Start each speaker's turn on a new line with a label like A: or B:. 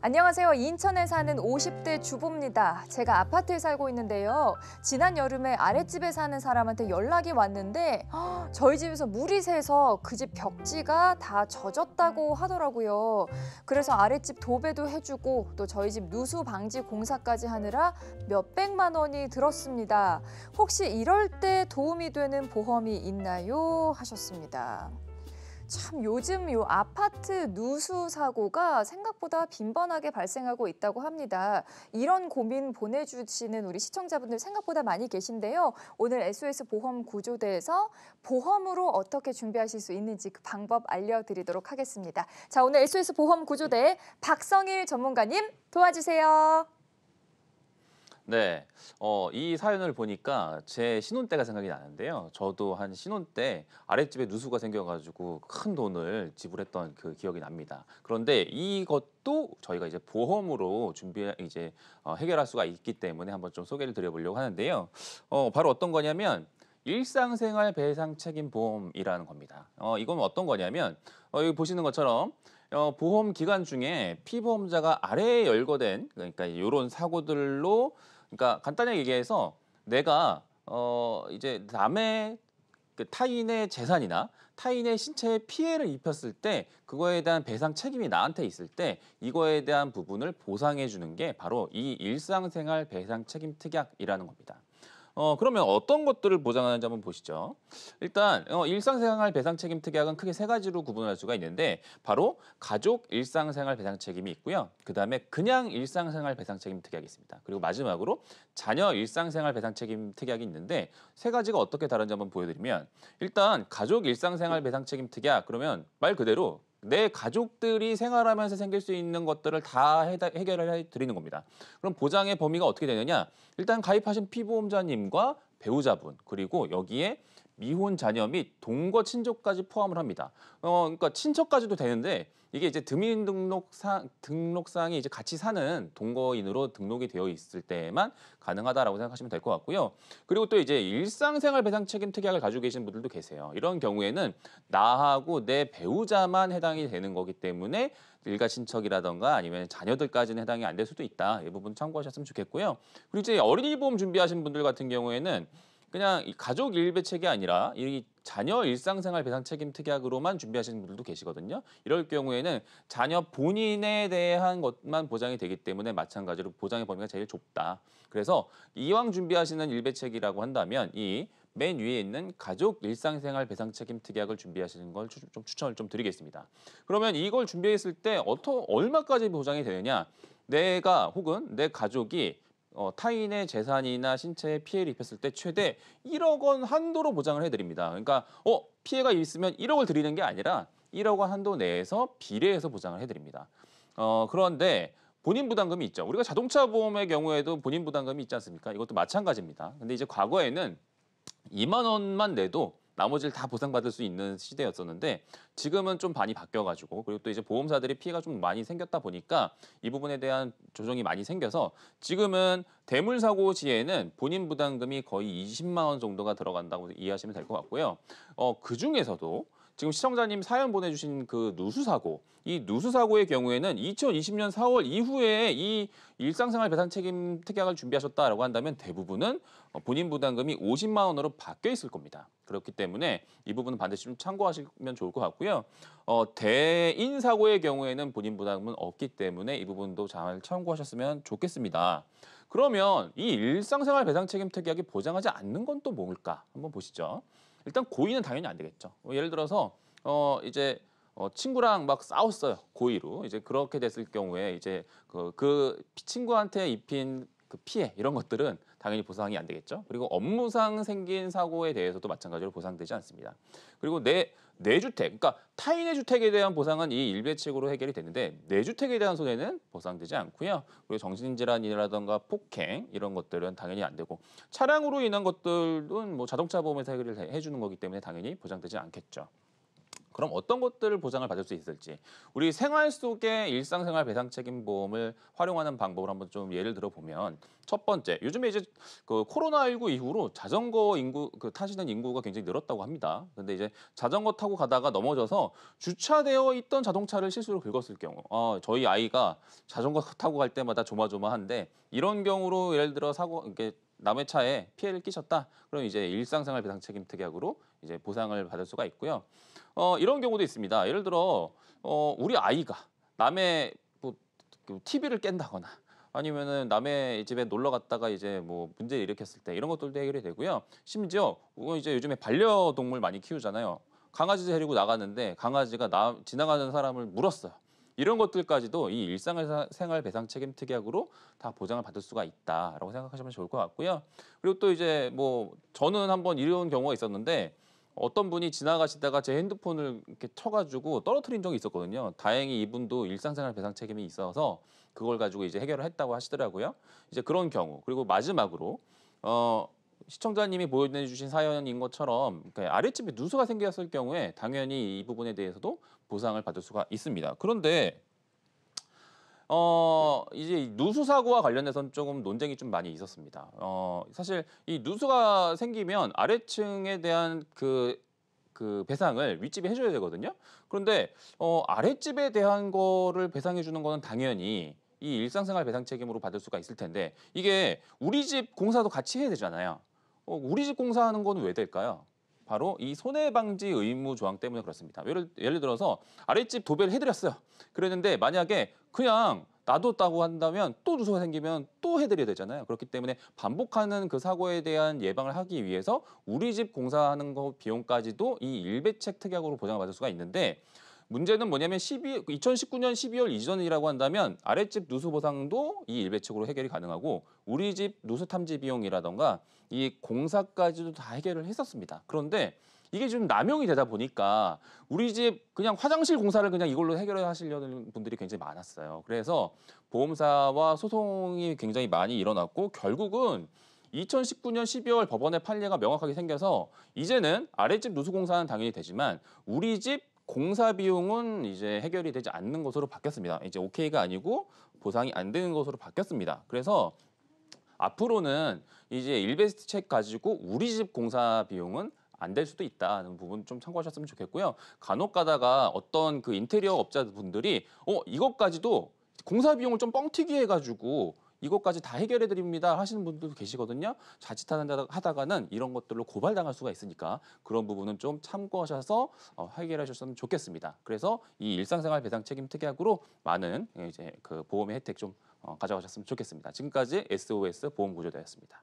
A: 안녕하세요. 인천에 사는 50대 주부입니다. 제가 아파트에 살고 있는데요. 지난 여름에 아랫집에 사는 사람한테 연락이 왔는데 저희 집에서 물이 새서 그 집 벽지가 다 젖었다고 하더라고요. 그래서 아랫집 도배도 해주고 또 저희 집 누수 방지 공사까지 하느라 몇백만 원이 들었습니다. 혹시 이럴 때 도움이 되는 보험이 있나요? 하셨습니다. 참 요즘 요 아파트 누수 사고가 생각보다 빈번하게 발생하고 있다고 합니다. 이런 고민 보내주시는 우리 시청자분들 생각보다 많이 계신데요. 오늘 SOS 보험 구조대에서 보험으로 어떻게 준비하실 수 있는지 그 방법 알려드리도록 하겠습니다. 자, 오늘 SOS 보험 구조대 박성일 전문가님 도와주세요.
B: 네, 이 사연을 보니까 제 신혼 때가 생각이 나는데요. 저도 한 신혼 때 아랫집에 누수가 생겨가지고 큰 돈을 지불했던 그 기억이 납니다. 그런데 이것도 저희가 이제 보험으로 해결할 수가 있기 때문에 한번 좀 소개를 드려보려고 하는데요. 바로 어떤 거냐면 일상생활 배상 책임 보험이라는 겁니다. 이건 어떤 거냐면 여기 보시는 것처럼 보험 기간 중에 피보험자가 아래에 열거된 그러니까 이런 사고들로 그러니까 간단하게 얘기해서 내가 이제 남의 그 타인의 재산이나 타인의 신체에 피해를 입혔을 때 그거에 대한 배상 책임이 나한테 있을 때 이거에 대한 부분을 보상해 주는 게 바로 이 일상생활 배상 책임 특약이라는 겁니다. 그러면 어떤 것들을 보장하는지 한번 보시죠. 일단 일상생활 배상 책임 특약은 크게 세 가지로 구분할 수가 있는데 바로 가족 일상생활 배상 책임이 있고요. 그다음에 그냥 일상생활 배상 책임 특약이 있습니다. 그리고 마지막으로 자녀 일상생활 배상 책임 특약이 있는데 세 가지가 어떻게 다른지 한번 보여드리면 일단 가족 일상생활 배상 책임 특약 그러면 말 그대로 내 가족들이 생활하면서 생길 수 있는 것들을 다 해결을 해드리는 겁니다. 그럼 보장의 범위가 어떻게 되느냐? 일단 가입하신 피보험자님과 배우자분 그리고 여기에 미혼 자녀 및 동거 친족까지 포함을 합니다. 그러니까 친척까지도 되는데 이게 이제 등록상이 이제 같이 사는 동거인으로 등록이 되어 있을 때만 가능하다라고 생각하시면 될 것 같고요. 그리고 또 이제 일상생활 배상 책임 특약을 가지고 계신 분들도 계세요. 이런 경우에는 나하고 내 배우자만 해당이 되는 거기 때문에 일가 친척이라던가 아니면 자녀들까지는 해당이 안 될 수도 있다. 이 부분 참고하셨으면 좋겠고요. 그리고 이제 어린이 보험 준비하신 분들 같은 경우에는 그냥 이 가족 일배책이 아니라 이 자녀 일상생활 배상 책임 특약으로만 준비하시는 분들도 계시거든요. 이럴 경우에는 자녀 본인에 대한 것만 보장이 되기 때문에 마찬가지로 보장의 범위가 제일 좁다. 그래서 이왕 준비하시는 일배책이라고 한다면 이 맨 위에 있는 가족 일상생활 배상 책임 특약을 준비하시는 걸 좀 추천을 좀 드리겠습니다. 그러면 이걸 준비했을 때 얼마까지 보장이 되느냐? 내가 혹은 내 가족이 타인의 재산이나 신체에 피해를 입혔을 때 최대 1억 원 한도로 보장을 해드립니다. 그러니까 피해가 있으면 1억을 드리는 게 아니라 1억 원 한도 내에서 비례해서 보장을 해드립니다. 그런데 본인 부담금이 있죠. 우리가 자동차 보험의 경우에도 본인 부담금이 있지 않습니까? 이것도 마찬가지입니다. 근데 이제 과거에는 2만 원만 내도 나머지를 다 보상받을 수 있는 시대였었는데 지금은 좀 많이 바뀌어가지고 그리고 또 이제 보험사들이 피해가 좀 많이 생겼다 보니까 이 부분에 대한 조정이 많이 생겨서 지금은 대물사고 시에는 본인 부담금이 거의 20만 원 정도가 들어간다고 이해하시면 될 것 같고요. 그중에서도 지금 시청자님 사연 보내주신 그 누수사고, 이 누수사고의 경우에는 2020년 4월 이후에 이 일상생활 배상 책임 특약을 준비하셨다라고 한다면 대부분은 본인 부담금이 50만 원으로 바뀌어 있을 겁니다. 그렇기 때문에 이 부분은 반드시 좀 참고하시면 좋을 것 같고요. 대인 사고의 경우에는 본인 부담금은 없기 때문에 이 부분도 잘 참고하셨으면 좋겠습니다. 그러면 이 일상생활 배상 책임 특약이 보장하지 않는 건 또 뭘까? 한번 보시죠. 일단 고의는 당연히 안 되겠죠. 예를 들어서 이제 친구랑 막 싸웠어요. 고의로. 이제 그렇게 됐을 경우에 이제 그 친구한테 입힌 그 피해 이런 것들은 당연히 보상이 안 되겠죠. 그리고 업무상 생긴 사고에 대해서도 마찬가지로 보상되지 않습니다. 그리고 내 주택, 그러니까 타인의 주택에 대한 보상은 이 일배책으로 해결이 되는데 내 주택에 대한 손해는 보상되지 않고요. 그리고 정신질환이라든가 폭행 이런 것들은 당연히 안 되고 차량으로 인한 것들은 뭐 자동차 보험에서 해결을 해주는 거기 때문에 당연히 보장되지 않겠죠. 그럼 어떤 것들을 보장을 받을 수 있을지 우리 생활 속의 일상생활 배상 책임 보험을 활용하는 방법을 한번 좀 예를 들어 보면 첫 번째 요즘에 이제 그 코로나19 이후로 자전거 인구 타시는 인구가 굉장히 늘었다고 합니다. 근데 이제 자전거 타고 가다가 넘어져서 주차되어 있던 자동차를 실수로 긁었을 경우 저희 아이가 자전거 타고 갈 때마다 조마조마한데 이런 경우로 예를 들어 사고 이렇게 남의 차에 피해를 끼쳤다. 그럼 이제 일상생활 배상 책임 특약으로 이제 보상을 받을 수가 있고요. 이런 경우도 있습니다. 예를 들어 우리 아이가 남의 뭐 TV를 깬다거나 아니면은 남의 집에 놀러 갔다가 이제 뭐 문제를 일으켰을 때 이런 것들도 해결이 되고요. 심지어 이제 요즘에 반려동물 많이 키우잖아요. 강아지 데리고 나갔는데 강아지가 지나가는 사람을 물었어요. 이런 것들까지도 이 일상생활 배상 책임 특약으로 다 보장을 받을 수가 있다라고 생각하시면 좋을 것 같고요. 그리고 또 이제 뭐 저는 한번 이런 경우가 있었는데 어떤 분이 지나가시다가 제 핸드폰을 이렇게 쳐가지고 떨어뜨린 적이 있었거든요. 다행히 이분도 일상생활 배상 책임이 있어서 그걸 가지고 이제 해결을 했다고 하시더라고요. 이제 그런 경우 그리고 마지막으로 시청자님이 보내주신 사연인 것처럼 아랫집에 누수가 생겼을 경우에 당연히 이 부분에 대해서도 보상을 받을 수가 있습니다. 그런데 이제 누수 사고와 관련해서는 조금 논쟁이 좀 많이 있었습니다. 사실 이 누수가 생기면 아래층에 대한 그 배상을 윗집이 해줘야 되거든요. 그런데 아랫집에 대한 거를 배상해 주는 거는 당연히 이 일상생활 배상 책임으로 받을 수가 있을 텐데 이게 우리 집 공사도 같이 해야 되잖아요. 우리 집 공사하는 거는 왜 될까요? 바로 이 손해방지 의무 조항 때문에 그렇습니다. 예를 들어서 아랫집 도배를 해드렸어요. 그랬는데 만약에 그냥 놔뒀다고 한다면 또 누수가 생기면 또 해드려야 되잖아요. 그렇기 때문에 반복하는 그 사고에 대한 예방을 하기 위해서 우리 집 공사하는 거 비용까지도 이 일배책 특약으로 보장을 받을 수가 있는데 문제는 뭐냐면 2019년 12월 이전이라고 한다면 아랫집 누수 보상도 이 일배책으로 해결이 가능하고 우리 집 누수 탐지 비용이라던가 이 공사까지도 다 해결을 했었습니다. 그런데 이게 좀 남용이 되다 보니까 우리 집 그냥 화장실 공사를 그냥 이걸로 해결하시려는 분들이 굉장히 많았어요. 그래서 보험사와 소송이 굉장히 많이 일어났고 결국은 2019년 12월 법원의 판례가 명확하게 생겨서 이제는 아랫집 누수 공사는 당연히 되지만 우리 집 공사 비용은 이제 해결이 되지 않는 것으로 바뀌었습니다. 이제 오케이가 아니고 보상이 안 되는 것으로 바뀌었습니다. 그래서 앞으로는 이제 일베스트책 가지고 우리 집 공사 비용은 안 될 수도 있다는 부분 좀 참고하셨으면 좋겠고요. 간혹 가다가 어떤 그 인테리어 업자분들이 이것까지도 공사 비용을 좀 뻥튀기 해가지고 이것까지 다 해결해 드립니다 하시는 분들도 계시거든요. 자칫하다가는 이런 것들로 고발당할 수가 있으니까 그런 부분은 좀 참고하셔서 해결하셨으면 좋겠습니다. 그래서 이 일상생활 배상 책임 특약으로 많은 이제 그 보험의 혜택 좀 가져가셨으면 좋겠습니다. 지금까지 SOS 보험구조대였습니다.